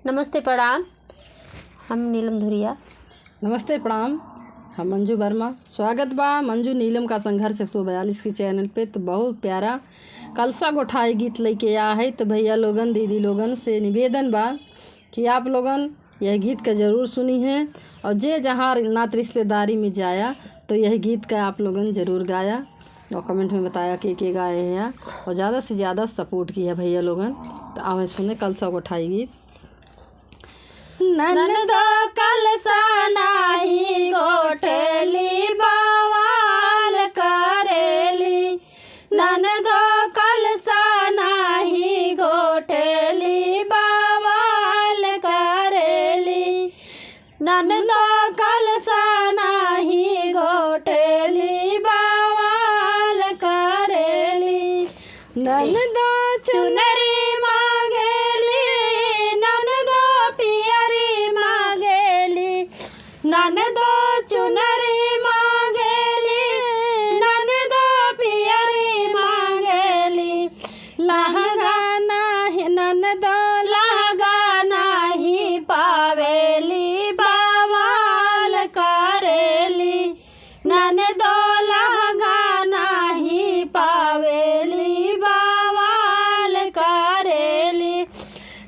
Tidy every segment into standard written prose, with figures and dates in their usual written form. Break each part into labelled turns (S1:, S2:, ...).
S1: नमस्ते प्रणाम। हम नीलम धुरिया।
S2: नमस्ते प्रणाम। हम मंजू वर्मा। स्वागत बा मंजू नीलम का संघर्ष 142 के चैनल पे। तो बहुत प्यारा कलसा गोठाई गीत लेके आया है। तो भैया लोगन दीदी लोगन से निवेदन बा कि आप लोगन यह गीत का ज़रूर सुनी है और जे जहाँ नात रिश्तेदारी में जाया तो यह गीत का आप लोगन ज़रूर गाया और कमेंट में बताया कि गाए हैं और ज़्यादा से ज़्यादा सपोर्ट किया भैया लोगन। तो आवे सुने कलसा गोठाई गीत।
S1: ननदो कलसा नाही गोठली बवाल करेली, ननदो कलसा नाही गोठली बवाल करेली, ननदो कलसा नाही गोठली बवाल करेली। ननदो चुनरी मांगेली, ननदो पियरी मांगेली, ननदो चुनरी मांगेली, ननदो पियरी मांगेली। लहंगा नाही ननदो लहंगा नाही पावेली बवाल करेली, ननदो लहंगा नाही पावेली बवाल करेली।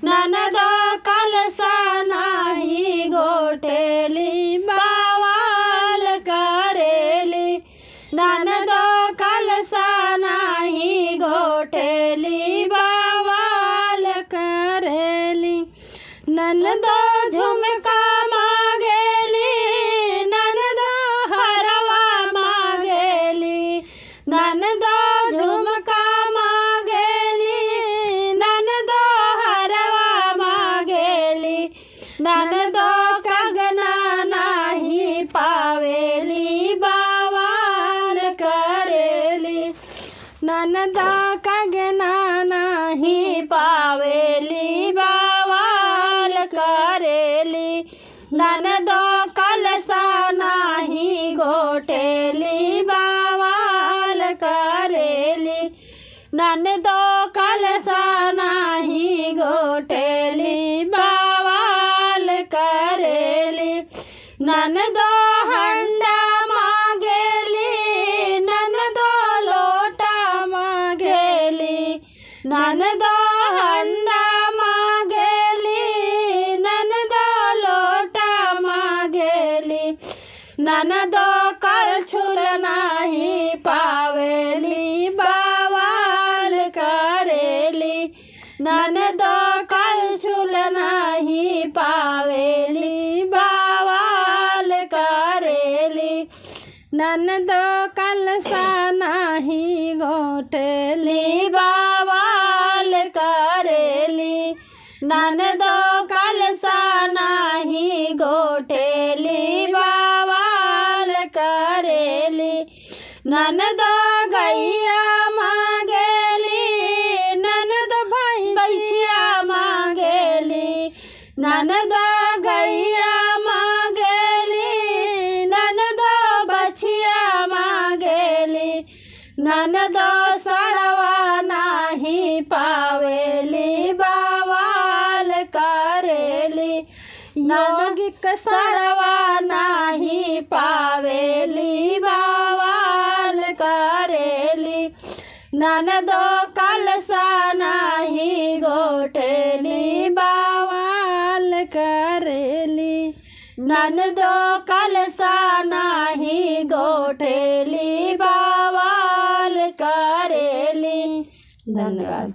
S1: ननदो कलसा नाही गोठली बवाल करेली, ननदो कलसा नाही गोठली बवाल करेली। ननदो झुमका मांगेली, ननदो हरवा मांगेली, ननदो झुमका मांगेली, ननदो हरवा मांगेली। ननदो कंगना नाही पावेली बवाल करेली, ननदो कंगना नाही पावेली बवाल करेली। ननदो कलसा नाही गोठली बवाल करेली, ननदो कलसा नाही गोठली बवाल करेली। ननदो हंडा मांगेली, ननदो लोटा मांगेली, ननदो हंडा मांगेली, ननदो लोटा मांगेली। ननदो करछुल नाही पावेली बवाल करेली, ननदो करछुल नाही पावेली बवाल करेली। ननदो कलसा नाही गोठली बवाल करेली, ननदो कलसा नाही गोठली बवाल करेली। ननदो गैया मांगेली, ननदो भैंसिया मांगेली, ननदो गैया मांगेली, ननदो बछिया मांगेली। ननदो सड़वा नाही पावेली बवाल करेली, यौगिक सड़वा नाही पावेली बवाल करेली। ननदो कलसा नाही गोठली बवाल करेली, ननदो कलसा नाही गोठली बवाल करेली। धन्यवाद।